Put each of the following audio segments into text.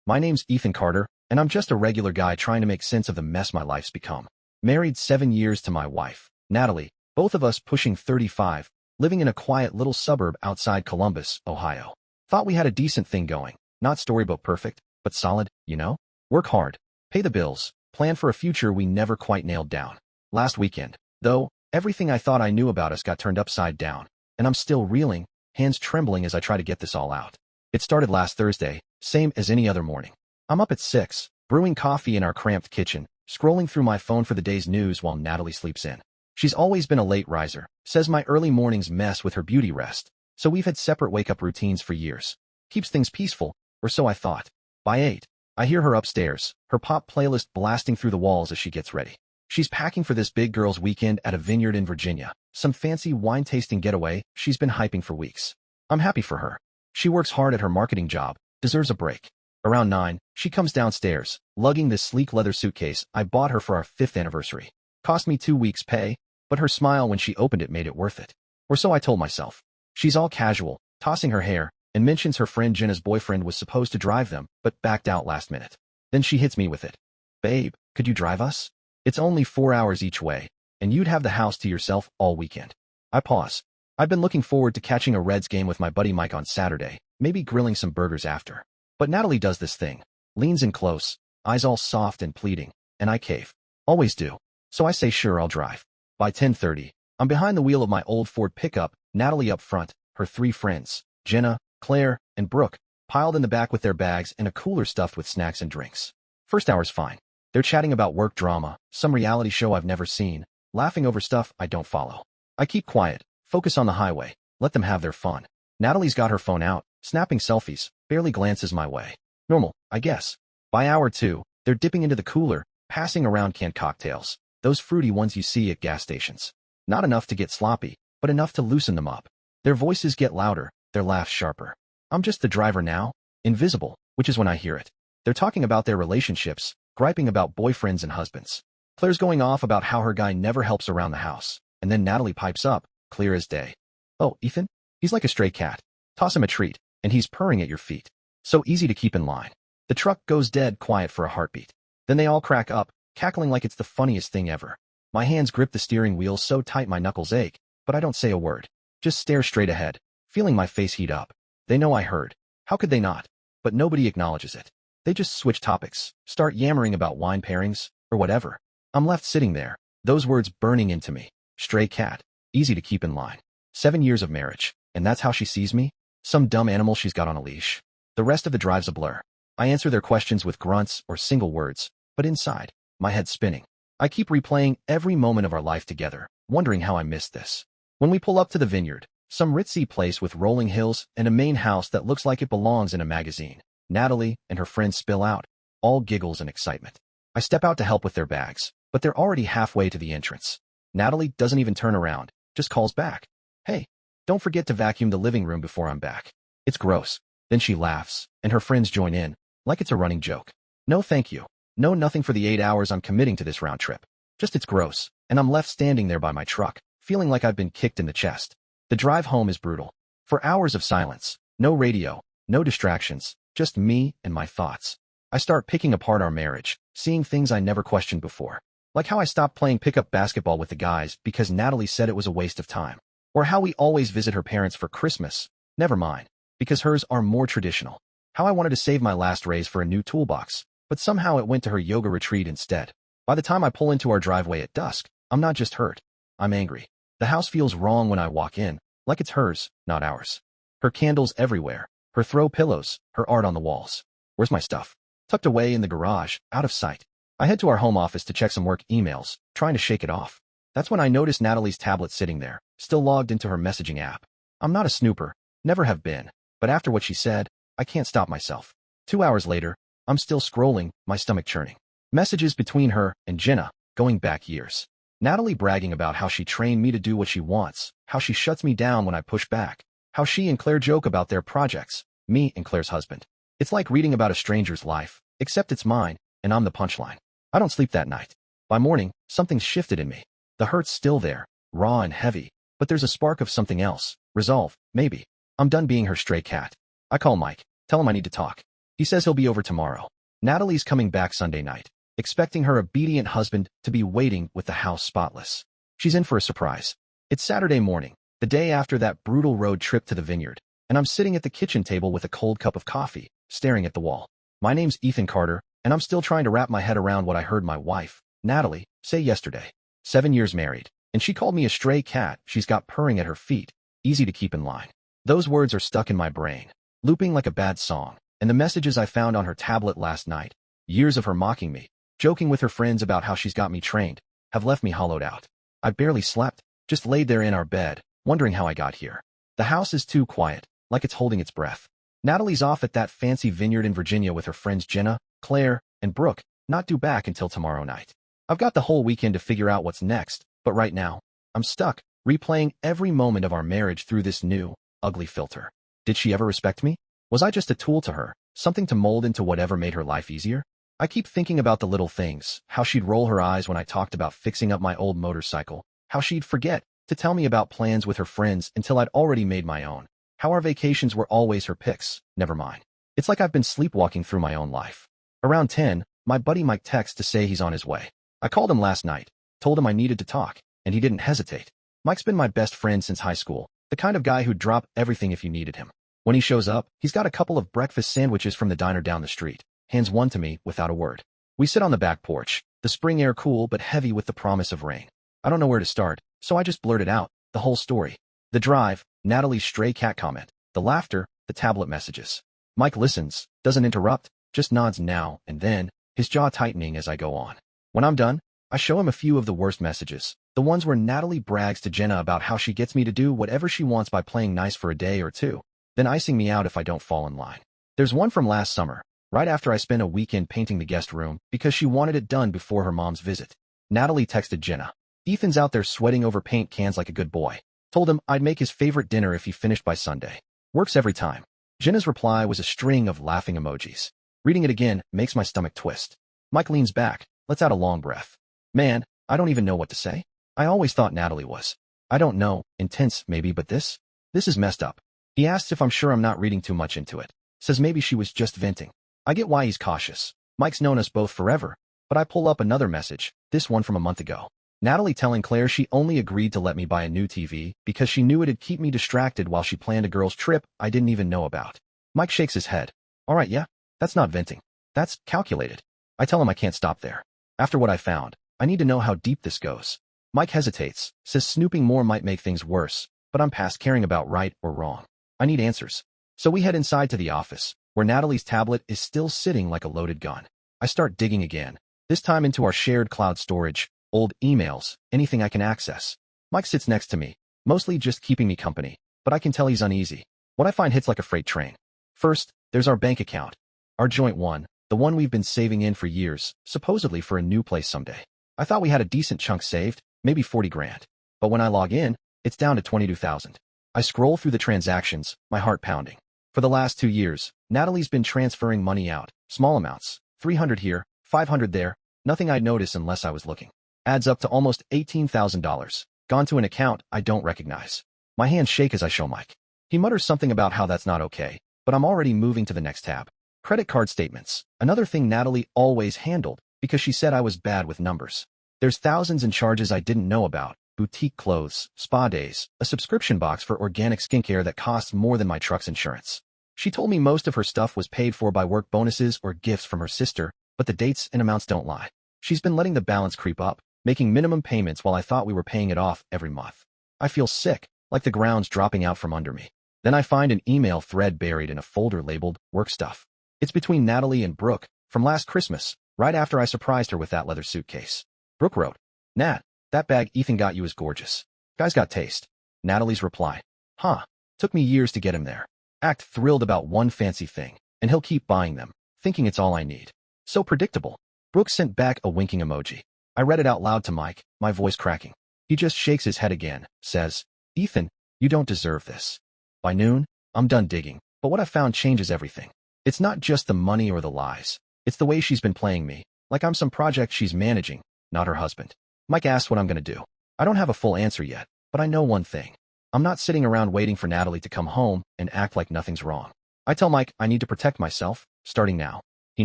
My name's Ethan Carter, and I'm just a regular guy trying to make sense of the mess my life's become. Married 7 years to my wife, Natalie, both of us pushing 35, living in a quiet little suburb outside Columbus, Ohio. Thought we had a decent thing going, not storybook perfect, but solid, you know? Work hard, pay the bills, plan for a future we never quite nailed down. Last weekend, though, everything I thought I knew about us got turned upside down, and I'm still reeling, hands trembling as I try to get this all out. It started last Thursday, same as any other morning. I'm up at 6, brewing coffee in our cramped kitchen, scrolling through my phone for the day's news while Natalie sleeps in. She's always been a late riser, says my early mornings mess with her beauty rest, so we've had separate wake-up routines for years. Keeps things peaceful, or so I thought. By 8, I hear her upstairs, her pop playlist blasting through the walls as she gets ready. She's packing for this big girls' weekend at a vineyard in Virginia, some fancy wine-tasting getaway she's been hyping for weeks. I'm happy for her. She works hard at her marketing job, deserves a break. Around 9, she comes downstairs, lugging this sleek leather suitcase I bought her for our 5th anniversary. Cost me 2 weeks' pay, but her smile when she opened it made it worth it. Or so I told myself. She's all casual, tossing her hair, and mentions her friend Jenna's boyfriend was supposed to drive them, but backed out last minute. Then she hits me with it. Babe, could you drive us? It's only 4 hours each way, and you'd have the house to yourself all weekend. I pause. I've been looking forward to catching a Reds game with my buddy Mike on Saturday, maybe grilling some burgers after. But Natalie does this thing. Leans in close, eyes all soft and pleading, and I cave. Always do. So I say sure, I'll drive. By 10:30, I'm behind the wheel of my old Ford pickup, Natalie up front, her 3 friends, Jenna, Claire, and Brooke, piled in the back with their bags and a cooler stuffed with snacks and drinks. First hour's fine. They're chatting about work drama, some reality show I've never seen, laughing over stuff I don't follow. I keep quiet, focus on the highway, let them have their fun. Natalie's got her phone out, snapping selfies, barely glances my way. Normal, I guess. By hour 2, they're dipping into the cooler, passing around canned cocktails, those fruity ones you see at gas stations. Not enough to get sloppy, but enough to loosen them up. Their voices get louder, their laughs sharper. I'm just the driver now, invisible, which is when I hear it. They're talking about their relationships, griping about boyfriends and husbands. Claire's going off about how her guy never helps around the house, and then Natalie pipes up, clear as day. Oh, Ethan? He's like a stray cat. Toss him a treat, and he's purring at your feet. So easy to keep in line. The truck goes dead quiet for a heartbeat. Then they all crack up, cackling like it's the funniest thing ever. My hands grip the steering wheel so tight my knuckles ache, but I don't say a word. Just stare straight ahead, feeling my face heat up. They know I heard. How could they not? But nobody acknowledges it. They just switch topics, start yammering about wine pairings, or whatever. I'm left sitting there, those words burning into me. Stray cat. Easy to keep in line. 7 years of marriage, and that's how she sees me? Some dumb animal she's got on a leash. The rest of the drive's a blur. I answer their questions with grunts or single words, but inside, my head's spinning. I keep replaying every moment of our life together, wondering how I missed this. When we pull up to the vineyard, some ritzy place with rolling hills and a main house that looks like it belongs in a magazine, Natalie and her friends spill out, all giggles and excitement. I step out to help with their bags, but they're already halfway to the entrance. Natalie doesn't even turn around, just calls back. Hey, don't forget to vacuum the living room before I'm back. It's gross. Then she laughs, and her friends join in, like it's a running joke. No thank you. No nothing for the 8 hours I'm committing to this round trip. Just it's gross, and I'm left standing there by my truck, feeling like I've been kicked in the chest. The drive home is brutal. For hours of silence, no radio, no distractions, just me and my thoughts. I start picking apart our marriage, seeing things I never questioned before. Like how I stopped playing pickup basketball with the guys because Natalie said it was a waste of time. Or how we always visit her parents for Christmas. Never mind, because hers are more traditional. How I wanted to save my last raise for a new toolbox, but somehow it went to her yoga retreat instead. By the time I pull into our driveway at dusk, I'm not just hurt. I'm angry. The house feels wrong when I walk in, like it's hers, not ours. Her candles everywhere, her throw pillows, her art on the walls. Where's my stuff? Tucked away in the garage, out of sight. I head to our home office to check some work emails, trying to shake it off. That's when I notice Natalie's tablet sitting there, still logged into her messaging app. I'm not a snooper, never have been, but after what she said, I can't stop myself. 2 hours later, I'm still scrolling, my stomach churning. Messages between her and Jenna, going back years. Natalie bragging about how she trained me to do what she wants, how she shuts me down when I push back, how she and Claire joke about their projects, me and Claire's husband. It's like reading about a stranger's life, except it's mine, and I'm the punchline. I don't sleep that night. By morning, something's shifted in me. The hurt's still there, raw and heavy, but there's a spark of something else, resolve, maybe. I'm done being her stray cat. I call Mike, tell him I need to talk. He says he'll be over tomorrow. Natalie's coming back Sunday night, expecting her obedient husband to be waiting with the house spotless. She's in for a surprise. It's Saturday morning, the day after that brutal road trip to the vineyard, and I'm sitting at the kitchen table with a cold cup of coffee, staring at the wall. My name's Ethan Carter, and I'm still trying to wrap my head around what I heard my wife, Natalie, say yesterday. 7 years married, and she called me a stray cat she's got purring at her feet, easy to keep in line. Those words are stuck in my brain, looping like a bad song, and the messages I found on her tablet last night, years of her mocking me, joking with her friends about how she's got me trained, have left me hollowed out. I barely slept, just laid there in our bed, wondering how I got here. The house is too quiet, like it's holding its breath. Natalie's off at that fancy vineyard in Virginia with her friends Jenna, Claire, and Brooke, not due back until tomorrow night. I've got the whole weekend to figure out what's next, but right now, I'm stuck, replaying every moment of our marriage through this new, ugly filter. Did she ever respect me? Was I just a tool to her, something to mold into whatever made her life easier? I keep thinking about the little things, how she'd roll her eyes when I talked about fixing up my old motorcycle, how she'd forget to tell me about plans with her friends until I'd already made my own, how our vacations were always her picks, never mine. It's like I've been sleepwalking through my own life. Around 10, my buddy Mike texts to say he's on his way. I called him last night, told him I needed to talk, and he didn't hesitate. Mike's been my best friend since high school, the kind of guy who'd drop everything if you needed him. When he shows up, he's got a couple of breakfast sandwiches from the diner down the street, hands one to me without a word. We sit on the back porch, the spring air cool but heavy with the promise of rain. I don't know where to start, so I just blurted out, the whole story. The drive, Natalie's stray cat comment, the laughter, the tablet messages. Mike listens, doesn't interrupt, just nods now and then, his jaw tightening as I go on. When I'm done, I show him a few of the worst messages, the ones where Natalie brags to Jenna about how she gets me to do whatever she wants by playing nice for a day or two, then icing me out if I don't fall in line. There's one from last summer, right after I spent a weekend painting the guest room because she wanted it done before her mom's visit. Natalie texted Jenna. Ethan's out there sweating over paint cans like a good boy. Told him I'd make his favorite dinner if he finished by Sunday. Works every time. Jenna's reply was a string of laughing emojis. Reading it again makes my stomach twist. Mike leans back, lets out a long breath. Man, I don't even know what to say. I always thought Natalie was, I don't know, intense maybe, but this is messed up. He asks if I'm sure I'm not reading too much into it. Says maybe she was just venting. I get why he's cautious. Mike's known us both forever, but I pull up another message, this one from a month ago. Natalie telling Claire she only agreed to let me buy a new TV because she knew it'd keep me distracted while she planned a girl's trip I didn't even know about. Mike shakes his head. All right, yeah, that's not venting. That's calculated. I tell him I can't stop there. After what I found, I need to know how deep this goes. Mike hesitates, says snooping more might make things worse, but I'm past caring about right or wrong. I need answers. So we head inside to the office, where Natalie's tablet is still sitting like a loaded gun. I start digging again, this time into our shared cloud storage, old emails, anything I can access. Mike sits next to me, mostly just keeping me company, but I can tell he's uneasy. What I find hits like a freight train. First, there's our bank account. Our joint one, the one we've been saving in for years, supposedly for a new place someday. I thought we had a decent chunk saved, maybe 40 grand. But when I log in, it's down to 22,000. I scroll through the transactions, my heart pounding. For the last 2 years, Natalie's been transferring money out, small amounts, 300 here, 500 there, nothing I'd notice unless I was looking. Adds up to almost $18,000, gone to an account I don't recognize. My hands shake as I show Mike. He mutters something about how that's not okay, but I'm already moving to the next tab. Credit card statements, another thing Natalie always handled because she said I was bad with numbers. There's thousands in charges I didn't know about, boutique clothes, spa days, a subscription box for organic skincare that costs more than my truck's insurance. She told me most of her stuff was paid for by work bonuses or gifts from her sister, but the dates and amounts don't lie. She's been letting the balance creep up, making minimum payments while I thought we were paying it off every month. I feel sick, like the ground's dropping out from under me. Then I find an email thread buried in a folder labeled work stuff. It's between Natalie and Brooke, from last Christmas, right after I surprised her with that leather suitcase. Brooke wrote, Nat, that bag Ethan got you is gorgeous. Guy's got taste. Natalie's reply, huh, took me years to get him there. Act thrilled about one fancy thing, and he'll keep buying them, thinking it's all I need. So predictable. Brooke sent back a winking emoji. I read it out loud to Mike, my voice cracking. He just shakes his head again, says, Ethan, you don't deserve this. By noon, I'm done digging, but what I found changes everything. It's not just the money or the lies. It's the way she's been playing me, like I'm some project she's managing, not her husband. Mike asks what I'm going to do. I don't have a full answer yet, but I know one thing. I'm not sitting around waiting for Natalie to come home and act like nothing's wrong. I tell Mike I need to protect myself, starting now. He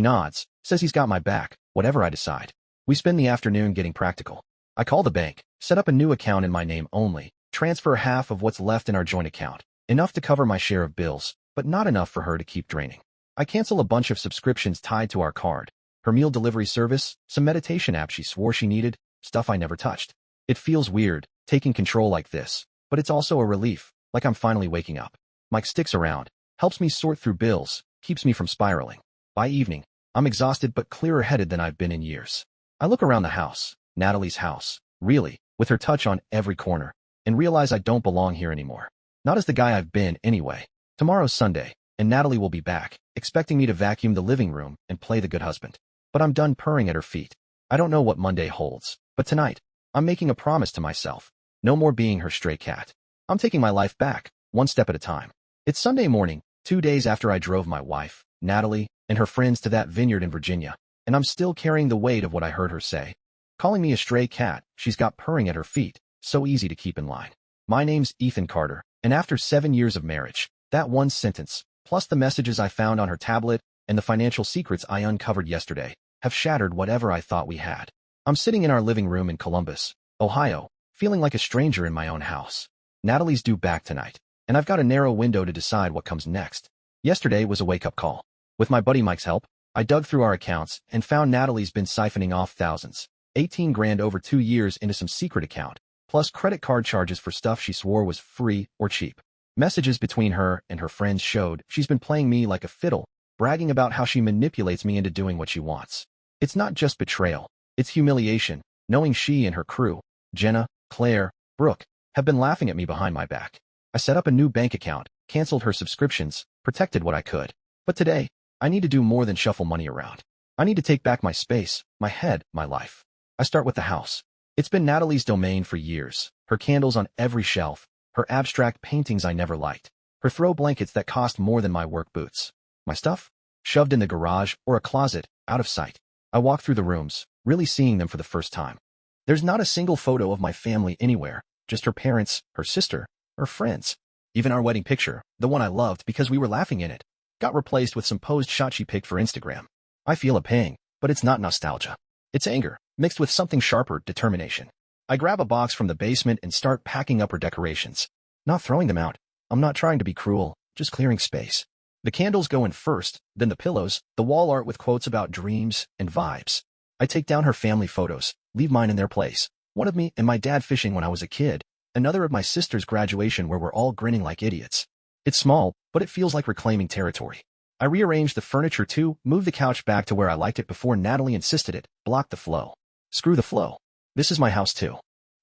nods, says he's got my back, whatever I decide. We spend the afternoon getting practical. I call the bank, set up a new account in my name only, transfer half of what's left in our joint account, enough to cover my share of bills, but not enough for her to keep draining. I cancel a bunch of subscriptions tied to our card, her meal delivery service, some meditation app she swore she needed, stuff I never touched. It feels weird, taking control like this, but it's also a relief, like I'm finally waking up. Mike sticks around, helps me sort through bills, keeps me from spiraling. By evening, I'm exhausted but clearer-headed than I've been in years. I look around the house, Natalie's house, really, with her touch on every corner, and realize I don't belong here anymore. Not as the guy I've been, anyway. Tomorrow's Sunday, and Natalie will be back, expecting me to vacuum the living room and play the good husband. But I'm done purring at her feet. I don't know what Monday holds, but tonight, I'm making a promise to myself. No more being her stray cat. I'm taking my life back, one step at a time. It's Sunday morning, 2 days after I drove my wife, Natalie, and her friends to that vineyard in Virginia, and I'm still carrying the weight of what I heard her say. Calling me a stray cat, she's got purring at her feet, so easy to keep in line. My name's Ethan Carter, and after 7 years of marriage, that one sentence, plus the messages I found on her tablet and the financial secrets I uncovered yesterday, have shattered whatever I thought we had. I'm sitting in our living room in Columbus, Ohio, feeling like a stranger in my own house. Natalie's due back tonight, and I've got a narrow window to decide what comes next. Yesterday was a wake-up call. With my buddy Mike's help, I dug through our accounts and found Natalie's been siphoning off thousands, 18 grand over 2 years into some secret account, plus credit card charges for stuff she swore was free or cheap. Messages between her and her friends showed she's been playing me like a fiddle, bragging about how she manipulates me into doing what she wants. It's not just betrayal, it's humiliation, knowing she and her crew, Jenna, Claire, Brooke, have been laughing at me behind my back. I set up a new bank account, canceled her subscriptions, protected what I could. But today, I need to do more than shuffle money around. I need to take back my space, my head, my life. I start with the house. It's been Natalie's domain for years. Her candles on every shelf, her abstract paintings I never liked, her throw blankets that cost more than my work boots. My stuff? Shoved in the garage or a closet, out of sight. I walk through the rooms, really seeing them for the first time. There's not a single photo of my family anywhere, just her parents, her sister, her friends. Even our wedding picture, the one I loved because we were laughing in it, got replaced with some posed shot she picked for Instagram. I feel a pang, but it's not nostalgia. It's anger, mixed with something sharper, determination. I grab a box from the basement and start packing up her decorations. Not throwing them out. I'm not trying to be cruel, just clearing space. The candles go in first, then the pillows, the wall art with quotes about dreams and vibes. I take down her family photos, leave mine in their place. One of me and my dad fishing when I was a kid, another at my sister's graduation where we're all grinning like idiots. It's small, but it feels like reclaiming territory. I rearranged the furniture too, moved the couch back to where I liked it before Natalie insisted it, blocked the flow. Screw the flow. This is my house too.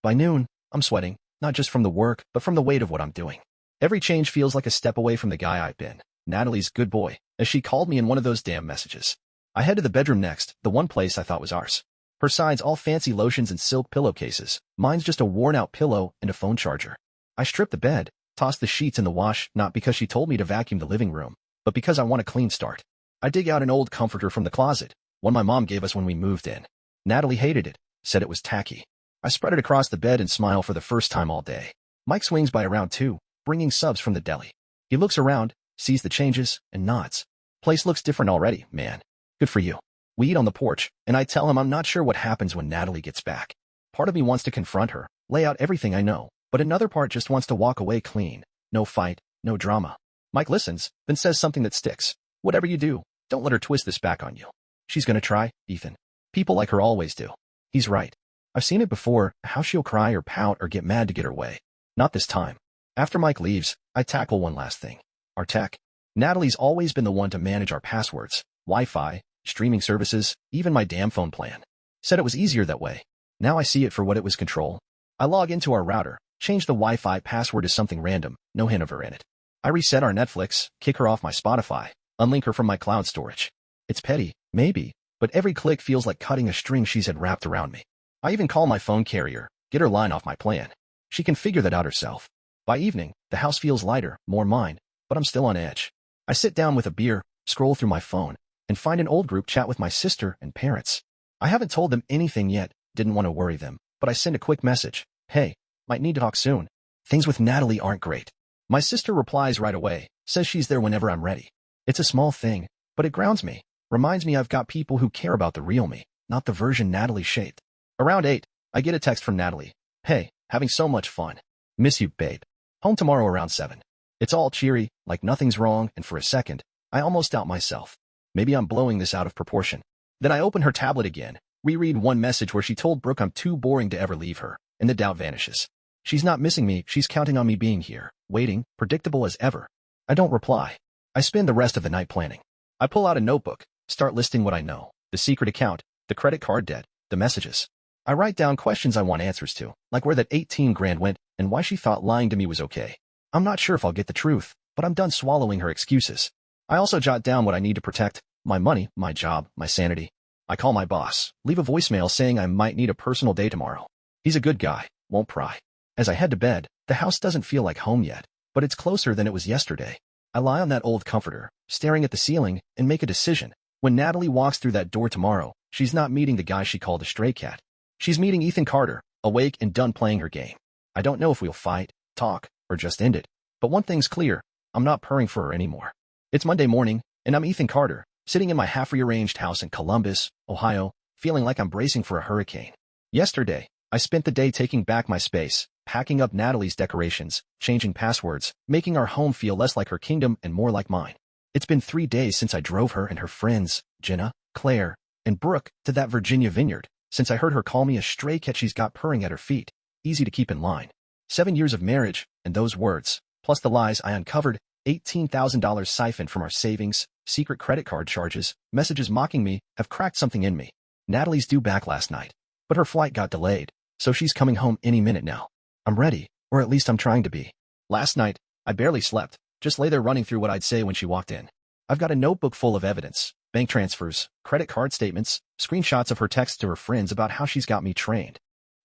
By noon, I'm sweating, not just from the work, but from the weight of what I'm doing. Every change feels like a step away from the guy I've been, Natalie's good boy, as she called me in one of those damn messages. I head to the bedroom next, the one place I thought was ours. Her side's all fancy lotions and silk pillowcases. Mine's just a worn-out pillow and a phone charger. I strip the bed, toss the sheets in the wash, not because she told me to vacuum the living room, but because I want a clean start. I dig out an old comforter from the closet, one my mom gave us when we moved in. Natalie hated it, said it was tacky. I spread it across the bed and smile for the first time all day. Mike swings by around 2, bringing subs from the deli. He looks around, sees the changes, and nods. Place looks different already, man. Good for you. We eat on the porch, and I tell him I'm not sure what happens when Natalie gets back. Part of me wants to confront her, lay out everything I know, but another part just wants to walk away clean. No fight, no drama. Mike listens, then says something that sticks. Whatever you do, don't let her twist this back on you. She's gonna try, Ethan. People like her always do. He's right. I've seen it before, how she'll cry or pout or get mad to get her way. Not this time. After Mike leaves, I tackle one last thing. Our tech. Natalie's always been the one to manage our passwords, Wi-Fi, streaming services, even my damn phone plan. Said it was easier that way. Now I see it for what it was control. I log into our router, change the Wi-Fi password to something random, no hint of her in it. I reset our Netflix, kick her off my Spotify, unlink her from my cloud storage. It's petty, maybe, but every click feels like cutting a string she's had wrapped around me. I even call my phone carrier, get her line off my plan. She can figure that out herself. By evening, the house feels lighter, more mine, but I'm still on edge. I sit down with a beer, scroll through my phone, and find an old group chat with my sister and parents. I haven't told them anything yet, didn't want to worry them, but I send a quick message. Hey, might need to talk soon. Things with Natalie aren't great. My sister replies right away, says she's there whenever I'm ready. It's a small thing, But it grounds me, reminds me I've got people who care about the real me, not the version Natalie shaped. Around 8, I get a text from Natalie. Hey, having so much fun. Miss you, babe. Home tomorrow around 7. It's all cheery, like nothing's wrong, and for a second, I almost doubt myself. Maybe I'm blowing this out of proportion. Then I open her tablet again, reread one message where she told Brooke I'm too boring to ever leave her, and the doubt vanishes. She's not missing me, she's counting on me being here, waiting, predictable as ever. I don't reply. I spend the rest of the night planning. I pull out a notebook, start listing what I know, the secret account, the credit card debt, the messages. I write down questions I want answers to, like where that 18 grand went and why she thought lying to me was okay. I'm not sure if I'll get the truth, but I'm done swallowing her excuses. I also jot down what I need to protect, my money, my job, my sanity. I call my boss, leave a voicemail saying I might need a personal day tomorrow. He's a good guy, won't pry. As I head to bed, the house doesn't feel like home yet, but it's closer than it was yesterday. I lie on that old comforter, staring at the ceiling, and make a decision. When Natalie walks through that door tomorrow, she's not meeting the guy she called a stray cat. She's meeting Ethan Carter, awake and done playing her game. I don't know if we'll fight, talk, or just end it. But one thing's clear, I'm not purring for her anymore. It's Monday morning, and I'm Ethan Carter, sitting in my half-rearranged house in Columbus, Ohio, feeling like I'm bracing for a hurricane. Yesterday, I spent the day taking back my space, packing up Natalie's decorations, changing passwords, making our home feel less like her kingdom and more like mine. It's been 3 days since I drove her and her friends, Jenna, Claire, and Brooke, to that Virginia vineyard, since I heard her call me a stray cat she's got purring at her feet. Easy to keep in line. 7 years of marriage, and those words, plus the lies I uncovered, $18,000 siphoned from our savings, secret credit card charges, messages mocking me, have cracked something in me. Natalie's due back last night, but her flight got delayed, so she's coming home any minute now. I'm ready, or at least I'm trying to be. Last night, I barely slept, just lay there running through what I'd say when she walked in. I've got a notebook full of evidence, bank transfers, credit card statements, screenshots of her texts to her friends about how she's got me trained.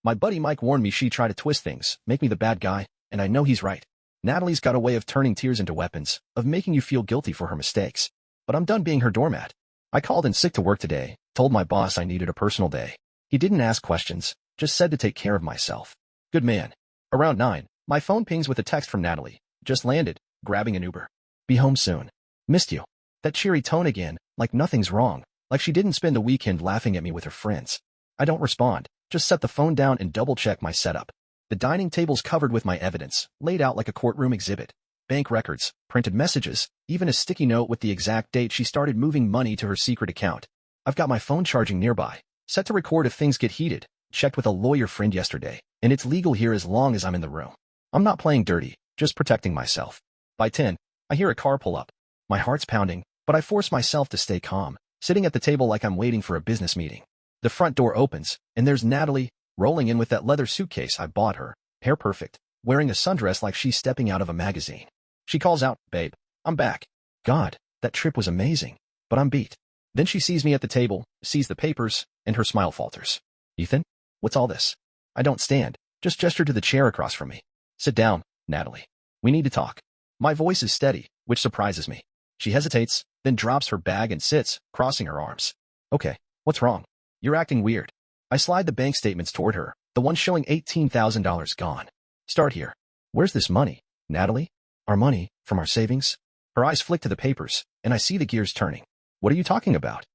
My buddy Mike warned me she'd try to twist things, make me the bad guy, and I know he's right. Natalie's got a way of turning tears into weapons, of making you feel guilty for her mistakes. But I'm done being her doormat. I called in sick to work today, told my boss I needed a personal day. He didn't ask questions, just said to take care of myself. Good man. Around 9, my phone pings with a text from Natalie. Just landed, grabbing an Uber. Be home soon. Missed you. That cheery tone again, like nothing's wrong, like she didn't spend a weekend laughing at me with her friends. I don't respond, just set the phone down and double-check my setup. The dining table's covered with my evidence, laid out like a courtroom exhibit. Bank records, printed messages, even a sticky note with the exact date she started moving money to her secret account. I've got my phone charging nearby, set to record if things get heated, checked with a lawyer friend yesterday, and it's legal here as long as I'm in the room. I'm not playing dirty, just protecting myself. By 10, I hear a car pull up. My heart's pounding, but I force myself to stay calm, sitting at the table like I'm waiting for a business meeting. The front door opens, and there's Natalie, rolling in with that leather suitcase I bought her, hair perfect, wearing a sundress like she's stepping out of a magazine. She calls out, "Babe, I'm back." God, that trip was amazing, but I'm beat. Then she sees me at the table, sees the papers, and her smile falters. "Ethan, what's all this?" I don't stand, just gesture to the chair across from me. "Sit down, Natalie. We need to talk." My voice is steady, which surprises me. She hesitates, then drops her bag and sits, crossing her arms. "Okay, what's wrong? You're acting weird." I slide the bank statements toward her, the one showing $18,000 gone. "Start here. Where's this money, Natalie? Our money, from our savings?" Her eyes flick to the papers, and I see the gears turning. "What are you talking about?"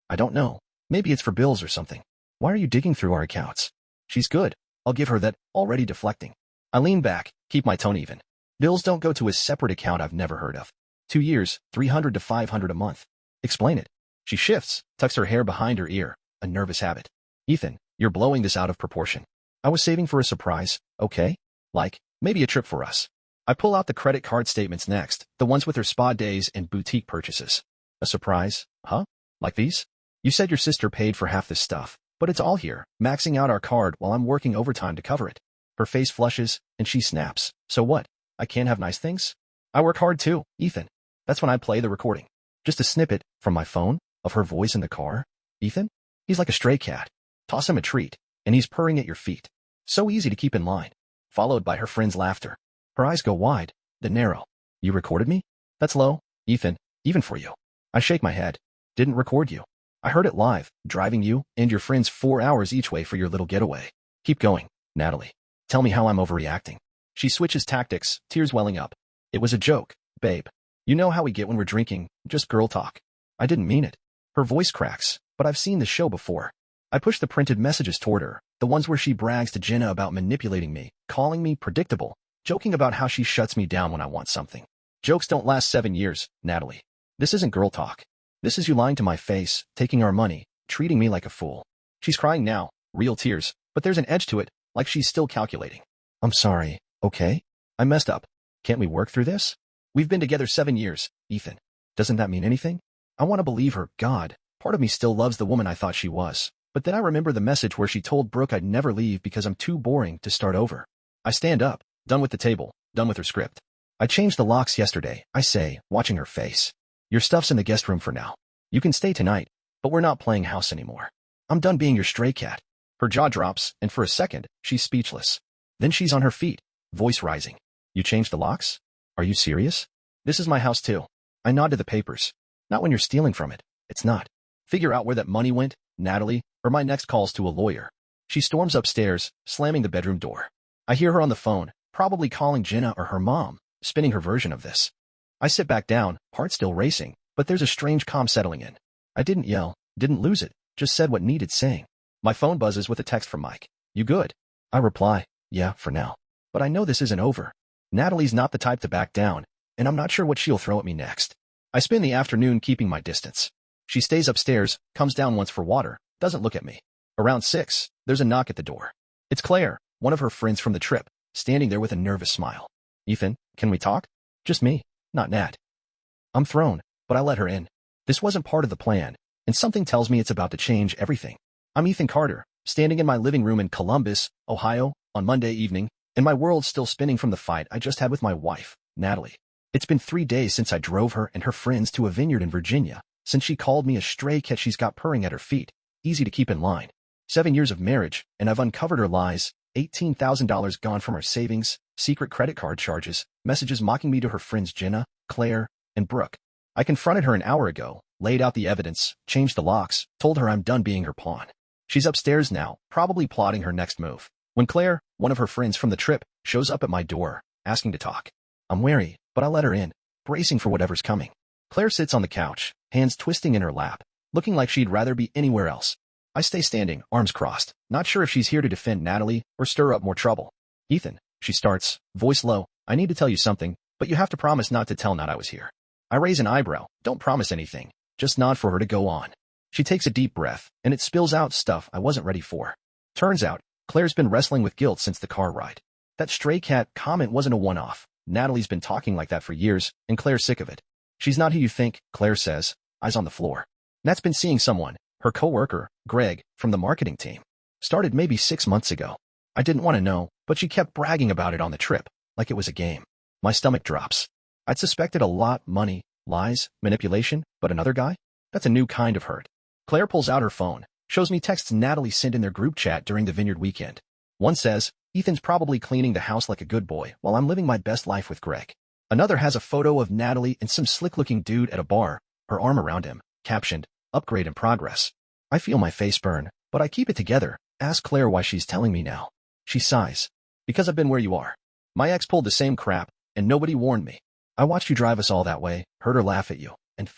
I don't know. Maybe it's for bills or something. Why are you digging through our accounts?" "She's good. I'll give her that," already deflecting. I lean back, keep my tone even. "Bills don't go to a separate account I've never heard of. 2 years, $300 to $500 a month. Explain it." She shifts, tucks her hair behind her ear, a nervous habit. "Ethan, you're blowing this out of proportion. I was saving for a surprise, okay? Like, maybe a trip for us." I pull out the credit card statements next, the ones with her spa days and boutique purchases. "A surprise, huh? Like these? You said your sister paid for half this stuff, but it's all here, maxing out our card while I'm working overtime to cover it." Her face flushes, and she snaps. "So what? I can't have nice things? I work hard too, Ethan." That's when I play the recording. Just a snippet, from my phone, of her voice in the car. "Ethan? He's like a stray cat. Toss him a treat, and he's purring at your feet. So easy to keep in line." Followed by her friend's laughter. Her eyes go wide, then narrow. "You recorded me? That's low, Ethan, even for you." I shake my head. "Didn't record you. I heard it live, driving you and your friends 4 hours each way for your little getaway. Keep going, Natalie. Tell me how I'm overreacting." She switches tactics, tears welling up. "It was a joke, babe. You know how we get when we're drinking, just girl talk. I didn't mean it. Her voice cracks, but I've seen this show before. I push the printed messages toward her, the ones where she brags to Jenna about manipulating me, calling me predictable, joking about how she shuts me down when I want something. Jokes don't last 7 years, Natalie. This isn't girl talk. This is you lying to my face, taking our money, treating me like a fool. She's crying now, real tears, but there's an edge to it, like she's still calculating. I'm sorry, okay? I messed up. Can't we work through this? We've been together 7 years, Ethan. Doesn't that mean anything? I want to believe her, God. Part of me still loves the woman I thought she was. But then I remember the message where she told Brooke I'd never leave because I'm too boring to start over. I stand up, done with the table, done with her script. I changed the locks yesterday, I say, watching her face. Your stuff's in the guest room for now. You can stay tonight, but we're not playing house anymore. I'm done being your stray cat. Her jaw drops, and for a second, she's speechless. Then she's on her feet, voice rising. You changed the locks? Are you serious? This is my house too. I nod to the papers. Not when you're stealing from it. It's not. Figure out where that money went, Natalie, or my next call's to a lawyer. She storms upstairs, slamming the bedroom door. I hear her on the phone, probably calling Jenna or her mom, spinning her version of this. I sit back down, heart still racing, but there's a strange calm settling in. I didn't yell, didn't lose it, just said what needed saying. My phone buzzes with a text from Mike. You good? I reply, yeah, for now. But I know this isn't over. Natalie's not the type to back down, and I'm not sure what she'll throw at me next. I spend the afternoon keeping my distance. She stays upstairs, comes down once for water, doesn't look at me. Around 6, there's a knock at the door. It's Claire, one of her friends from the trip, standing there with a nervous smile. Ethan, can we talk? Just me, not Nat. I'm thrown, but I let her in. This wasn't part of the plan, and something tells me it's about to change everything. I'm Ethan Carter, standing in my living room in Columbus, Ohio, on Monday evening, and my world's still spinning from the fight I just had with my wife, Natalie. It's been 3 days since I drove her and her friends to a vineyard in Virginia, since she called me a stray cat she's got purring at her feet, easy to keep in line. 7 years of marriage, and I've uncovered her lies, $18,000 gone from her savings, secret credit card charges, messages mocking me to her friends Jenna, Claire, and Brooke. I confronted her an hour ago, laid out the evidence, changed the locks, told her I'm done being her pawn. She's upstairs now, probably plotting her next move, when Claire, one of her friends from the trip, shows up at my door, asking to talk. I'm wary, but I let her in, bracing for whatever's coming. Claire sits on the couch, hands twisting in her lap, looking like she'd rather be anywhere else. I stay standing, arms crossed, not sure if she's here to defend Natalie or stir up more trouble. Ethan, she starts, voice low, I need to tell you something, but you have to promise not to tell Nat I was here. I raise an eyebrow, don't promise anything, just nod for her to go on. She takes a deep breath, and it spills out stuff I wasn't ready for. Turns out, Claire's been wrestling with guilt since the car ride. That stray cat comment wasn't a one-off. Natalie's been talking like that for years, and Claire's sick of it. She's not who you think, Claire says, eyes on the floor. Nat's been seeing someone, her coworker, Greg, from the marketing team. Started maybe 6 months ago. I didn't want to know, but she kept bragging about it on the trip, like it was a game. My stomach drops. I'd suspected a lot, money, lies, manipulation, but another guy? That's a new kind of hurt. Claire pulls out her phone, shows me texts Natalie sent in their group chat during the vineyard weekend. One says, Ethan's probably cleaning the house like a good boy while I'm living my best life with Greg. Another has a photo of Natalie and some slick-looking dude at a bar, her arm around him, captioned, upgrade in progress. I feel my face burn, but I keep it together, ask Claire why she's telling me now. She sighs. Because I've been where you are. My ex pulled the same crap, and nobody warned me. I watched you drive us all that way, heard her laugh at you, and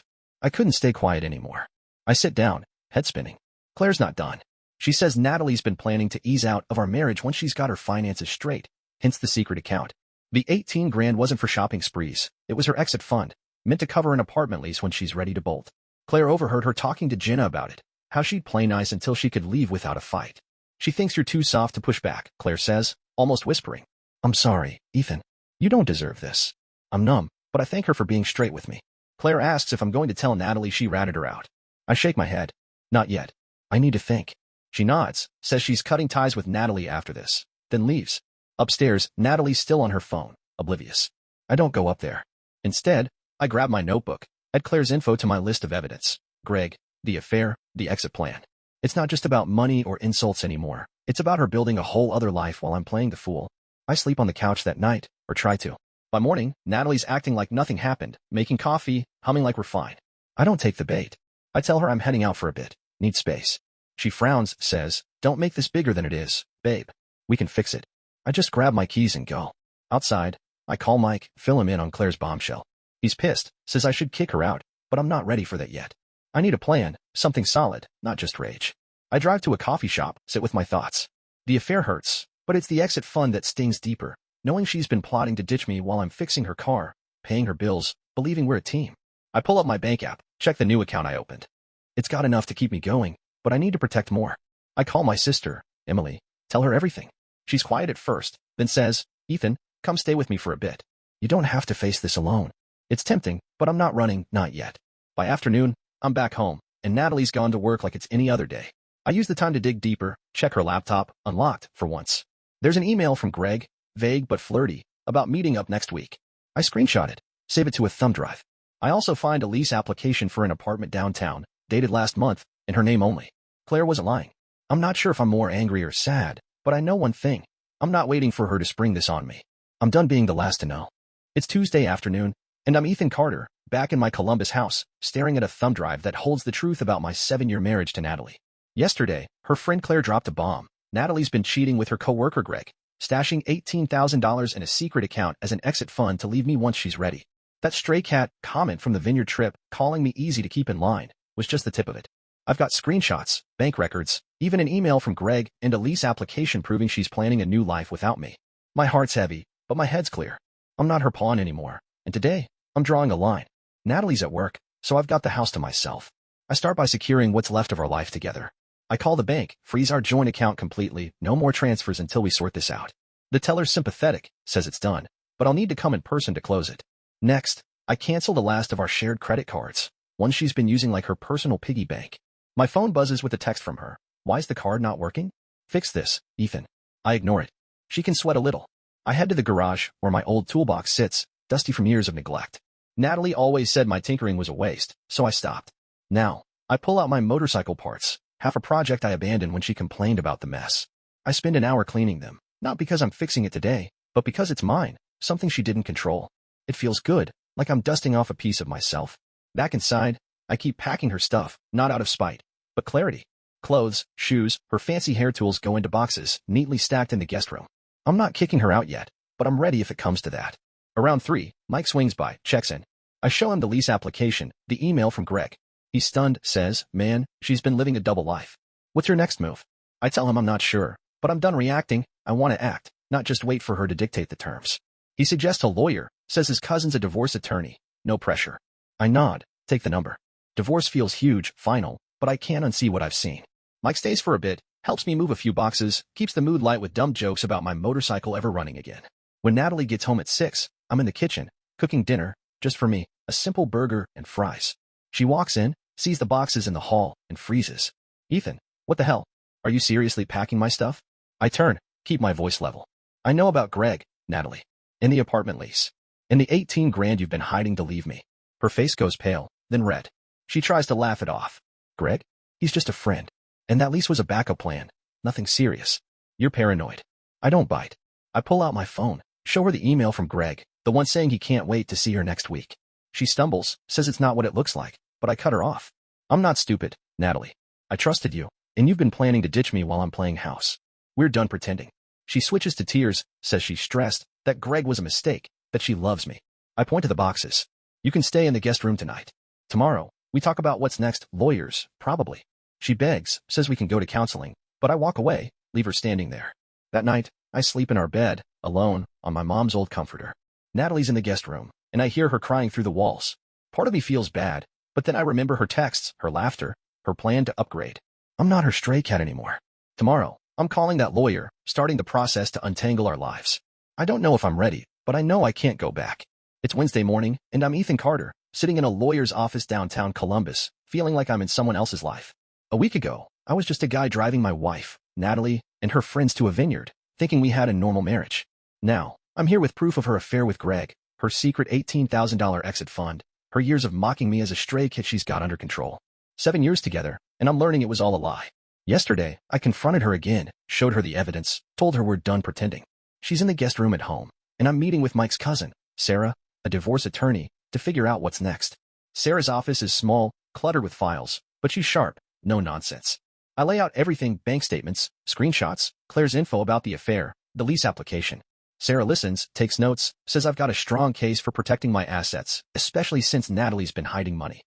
I couldn't stay quiet anymore. I sit down, head spinning. Claire's not done. She says Natalie's been planning to ease out of our marriage once she's got her finances straight, hence the secret account. The 18 grand wasn't for shopping sprees, it was her exit fund, meant to cover an apartment lease when she's ready to bolt. Claire overheard her talking to Jenna about it, how she'd play nice until she could leave without a fight. She thinks you're too soft to push back, Claire says, almost whispering. I'm sorry, Ethan. You don't deserve this. I'm numb, but I thank her for being straight with me. Claire asks if I'm going to tell Natalie she ratted her out. I shake my head. Not yet. I need to think. She nods, says she's cutting ties with Natalie after this, then leaves. Upstairs, Natalie's still on her phone, oblivious. I don't go up there. Instead, I grab my notebook, add Claire's info to my list of evidence. Greg, the affair, the exit plan. It's not just about money or insults anymore. It's about her building a whole other life while I'm playing the fool. I sleep on the couch that night, or try to. By morning, Natalie's acting like nothing happened, making coffee, humming like we're fine. I don't take the bait. I tell her I'm heading out for a bit, need space. She frowns, says, don't make this bigger than it is, babe. We can fix it. I just grab my keys and go. Outside, I call Mike, fill him in on Claire's bombshell. He's pissed, says I should kick her out, but I'm not ready for that yet. I need a plan, something solid, not just rage. I drive to a coffee shop, sit with my thoughts. The affair hurts, but it's the exit fund that stings deeper, knowing she's been plotting to ditch me while I'm fixing her car, paying her bills, believing we're a team. I pull up my bank app, check the new account I opened. It's got enough to keep me going, but I need to protect more. I call my sister, Emily, tell her everything. She's quiet at first, then says, Ethan, come stay with me for a bit. You don't have to face this alone. It's tempting, but I'm not running, not yet. By afternoon, I'm back home, and Natalie's gone to work like it's any other day. I use the time to dig deeper, check her laptop, unlocked, for once. There's an email from Greg, vague but flirty, about meeting up next week. I screenshot it, save it to a thumb drive. I also find a lease application for an apartment downtown, dated last month, in her name only. Claire wasn't lying. I'm not sure if I'm more angry or sad, but I know one thing. I'm not waiting for her to spring this on me. I'm done being the last to know. It's Tuesday afternoon, and I'm Ethan Carter, back in my Columbus house, staring at a thumb drive that holds the truth about my 7-year marriage to Natalie. Yesterday, her friend Claire dropped a bomb. Natalie's been cheating with her coworker Greg, stashing $18,000 in a secret account as an exit fund to leave me once she's ready. That stray cat comment from the vineyard trip, calling me easy to keep in line, was just the tip of it. I've got screenshots, bank records, even an email from Greg, and a lease application proving she's planning a new life without me. My heart's heavy, but my head's clear. I'm not her pawn anymore, and today, I'm drawing a line. Natalie's at work, so I've got the house to myself. I start by securing what's left of our life together. I call the bank, freeze our joint account completely, no more transfers until we sort this out. The teller's sympathetic, says it's done, but I'll need to come in person to close it. Next, I cancel the last of our shared credit cards, one she's been using like her personal piggy bank. My phone buzzes with a text from her. Why's the card not working? Fix this, Ethan. I ignore it. She can sweat a little. I head to the garage, where my old toolbox sits, dusty from years of neglect. Natalie always said my tinkering was a waste, so I stopped. Now, I pull out my motorcycle parts, half a project I abandoned when she complained about the mess. I spend an hour cleaning them, not because I'm fixing it today, but because it's mine, something she didn't control. It feels good, like I'm dusting off a piece of myself. Back inside, I keep packing her stuff, not out of spite, but clarity. Clothes, shoes, her fancy hair tools go into boxes, neatly stacked in the guest room. I'm not kicking her out yet, but I'm ready if it comes to that. Around 3, Mike swings by, checks in. I show him the lease application, the email from Greg. He's stunned, says, man, she's been living a double life. What's your next move? I tell him I'm not sure, but I'm done reacting. I want to act, not just wait for her to dictate the terms. He suggests a lawyer, says his cousin's a divorce attorney. No pressure. I nod, take the number. Divorce feels huge, final, but I can't unsee what I've seen. Mike stays for a bit, helps me move a few boxes, keeps the mood light with dumb jokes about my motorcycle ever running again. When Natalie gets home at 6, I'm in the kitchen, cooking dinner, just for me, a simple burger and fries. She walks in, sees the boxes in the hall, and freezes. Ethan, what the hell? Are you seriously packing my stuff? I turn, keep my voice level. I know about Greg, Natalie. In the apartment lease. In the 18 grand you've been hiding to leave me. Her face goes pale, then red. She tries to laugh it off. Greg? He's just a friend. And that lease was a backup plan. Nothing serious. You're paranoid. I don't bite. I pull out my phone, show her the email from Greg, the one saying he can't wait to see her next week. She stumbles, says it's not what it looks like, but I cut her off. I'm not stupid, Natalie. I trusted you, and you've been planning to ditch me while I'm playing house. We're done pretending. She switches to tears, says she's stressed, that Greg was a mistake, that she loves me. I point to the boxes. You can stay in the guest room tonight. Tomorrow, we talk about what's next, lawyers, probably. She begs, says we can go to counseling, but I walk away, leave her standing there. That night, I sleep in our bed, alone, on my mom's old comforter. Natalie's in the guest room, and I hear her crying through the walls. Part of me feels bad, but then I remember her texts, her laughter, her plan to upgrade. I'm not her stray cat anymore. Tomorrow, I'm calling that lawyer, starting the process to untangle our lives. I don't know if I'm ready, but I know I can't go back. It's Wednesday morning, and I'm Ethan Carter, sitting in a lawyer's office downtown Columbus, feeling like I'm in someone else's life. A week ago, I was just a guy driving my wife, Natalie, and her friends to a vineyard, thinking we had a normal marriage. Now, I'm here with proof of her affair with Greg, her secret $18,000 exit fund, her years of mocking me as a stray kid she's got under control. 7 years together, and I'm learning it was all a lie. Yesterday, I confronted her again, showed her the evidence, told her we're done pretending. She's in the guest room at home, and I'm meeting with Mike's cousin, Sarah, a divorce attorney, to figure out what's next. Sarah's office is small, cluttered with files, but she's sharp, no nonsense. I lay out everything, bank statements, screenshots, Claire's info about the affair, the lease application. Sarah listens, takes notes, says I've got a strong case for protecting my assets, especially since Natalie's been hiding money.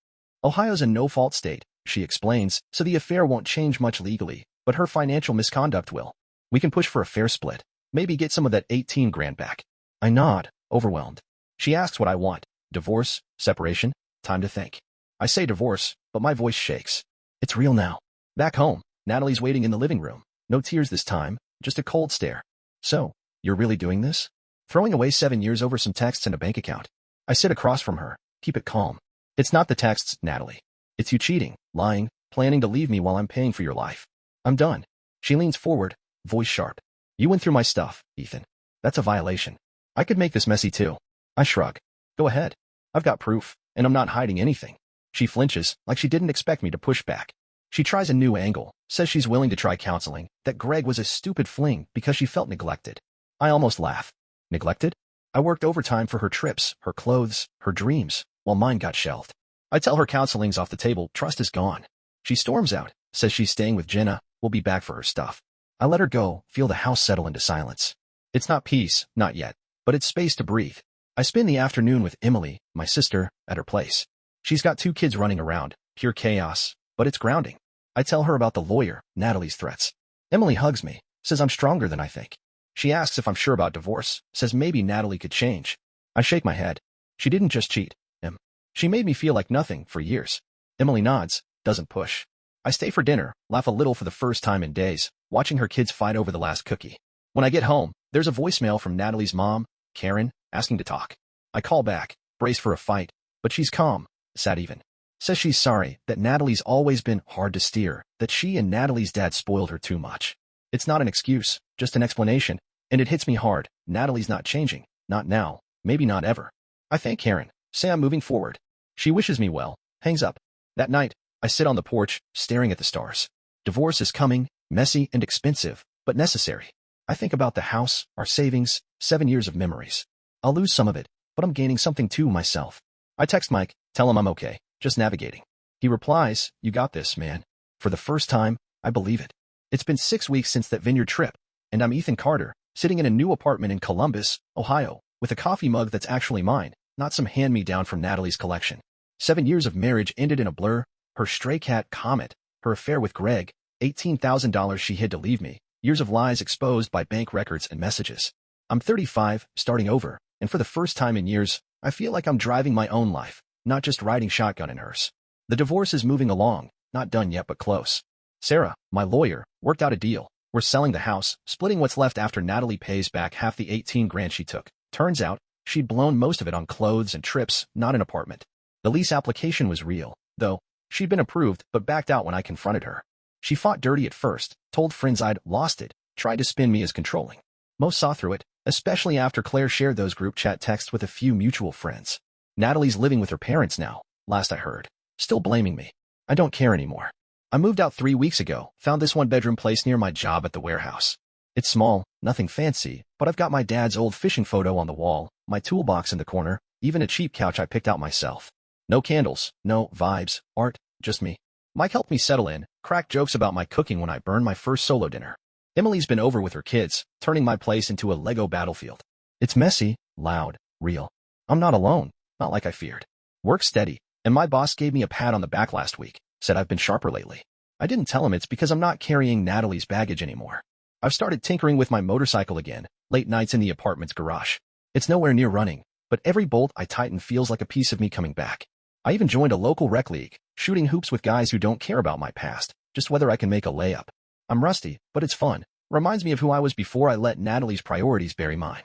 Ohio's a no-fault state, she explains, so the affair won't change much legally, but her financial misconduct will. We can push for a fair split. Maybe get some of that 18 grand back. I nod, overwhelmed. She asks what I want. Divorce? Separation? Time to think. I say divorce, but my voice shakes. It's real now. Back home, Natalie's waiting in the living room. No tears this time, just a cold stare. So, you're really doing this? Throwing away 7 years over some texts and a bank account. I sit across from her, keep it calm. It's not the texts, Natalie. It's you cheating, lying, planning to leave me while I'm paying for your life. I'm done. She leans forward, voice sharp. You went through my stuff, Ethan. That's a violation. I could make this messy too. I shrug. Go ahead. I've got proof, and I'm not hiding anything. She flinches, like she didn't expect me to push back. She tries a new angle, says she's willing to try counseling, that Greg was a stupid fling because she felt neglected. I almost laugh. Neglected? I worked overtime for her trips, her clothes, her dreams, while mine got shelved. I tell her counseling's off the table, trust is gone. She storms out, says she's staying with Jenna, will be back for her stuff. I let her go, feel the house settle into silence. It's not peace, not yet, but it's space to breathe. I spend the afternoon with Emily, my sister, at her place. She's got 2 kids running around, pure chaos, but it's grounding. I tell her about the lawyer, Natalie's threats. Emily hugs me, says I'm stronger than I think. She asks if I'm sure about divorce, says maybe Natalie could change. I shake my head. She didn't just cheat, Em. She made me feel like nothing for years. Emily nods, doesn't push. I stay for dinner, laugh a little for the first time in days, watching her kids fight over the last cookie. When I get home, there's a voicemail from Natalie's mom, Karen, asking to talk. I call back, brace for a fight, but she's calm, sad even. Says she's sorry, that Natalie's always been hard to steer, that she and Natalie's dad spoiled her too much. It's not an excuse, just an explanation, and it hits me hard. Natalie's not changing, not now, maybe not ever. I thank Karen, say I'm moving forward. She wishes me well, hangs up. That night, I sit on the porch, staring at the stars. Divorce is coming, messy and expensive, but necessary. I think about the house, our savings, 7 years of memories. I'll lose some of it, but I'm gaining something too myself. I text Mike, tell him I'm okay, just navigating. He replies, you got this, man. For the first time, I believe it. It's been 6 weeks since that vineyard trip, and I'm Ethan Carter, sitting in a new apartment in Columbus, Ohio, with a coffee mug that's actually mine, not some hand-me-down from Natalie's collection. 7 years of marriage ended in a blur, her stray cat Comet, her affair with Greg, $18,000 she hid to leave me, years of lies exposed by bank records and messages. I'm 35, starting over, and for the first time in years, I feel like I'm driving my own life, not just riding shotgun in hers. The divorce is moving along, not done yet but close. Sarah, my lawyer, worked out a deal. We're selling the house, splitting what's left after Natalie pays back half the 18 grand she took. Turns out, she'd blown most of it on clothes and trips, not an apartment. The lease application was real, though. She'd been approved, but backed out when I confronted her. She fought dirty at first, told friends I'd lost it, tried to spin me as controlling. Most saw through it, especially after Claire shared those group chat texts with a few mutual friends. Natalie's living with her parents now, last I heard. Still blaming me. I don't care anymore. I moved out 3 weeks ago, found this one-bedroom place near my job at the warehouse. It's small, nothing fancy, but I've got my dad's old fishing photo on the wall, my toolbox in the corner, even a cheap couch I picked out myself. No candles, no vibes, art, just me. Mike helped me settle in, cracked jokes about my cooking when I burned my first solo dinner. Emily's been over with her kids, turning my place into a Lego battlefield. It's messy, loud, real. I'm not alone, not like I feared. Work's steady, and my boss gave me a pat on the back last week, said I've been sharper lately. I didn't tell him it's because I'm not carrying Natalie's baggage anymore. I've started tinkering with my motorcycle again, late nights in the apartment's garage. It's nowhere near running, but every bolt I tighten feels like a piece of me coming back. I even joined a local rec league, shooting hoops with guys who don't care about my past, just whether I can make a layup. I'm rusty, but it's fun. Reminds me of who I was before I let Natalie's priorities bury mine.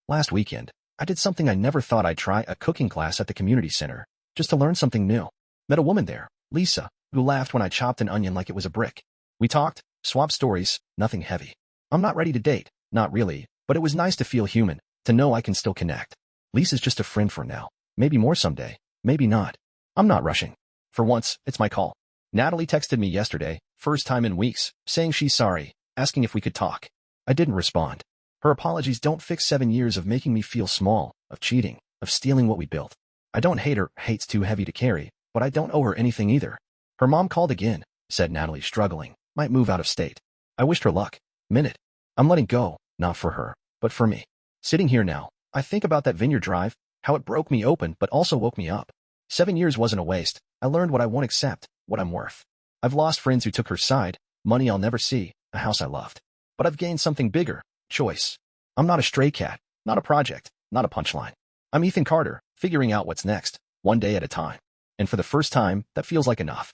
Last weekend, I did something I never thought I'd try, a cooking class at the community center, just to learn something new. Met a woman there, Lisa, who laughed when I chopped an onion like it was a brick. We talked, swapped stories, nothing heavy. I'm not ready to date, not really, but it was nice to feel human, to know I can still connect. Lisa's just a friend for now, maybe more someday, maybe not. I'm not rushing. For once, it's my call. Natalie texted me yesterday, first time in weeks, saying she's sorry, asking if we could talk. I didn't respond. Her apologies don't fix 7 years of making me feel small, of cheating, of stealing what we built. I don't hate her, hate's too heavy to carry, but I don't owe her anything either. Her mom called again, said Natalie struggling, might move out of state. I wished her luck. Minute. I'm letting go, not for her, but for me. Sitting here now, I think about that vineyard drive, how it broke me open but also woke me up. 7 years wasn't a waste. I learned what I won't accept, what I'm worth. I've lost friends who took her side, money I'll never see, a house I loved. But I've gained something bigger, choice. I'm not a stray cat, not a project, not a punchline. I'm Ethan Carter, figuring out what's next, one day at a time. And for the first time, that feels like enough.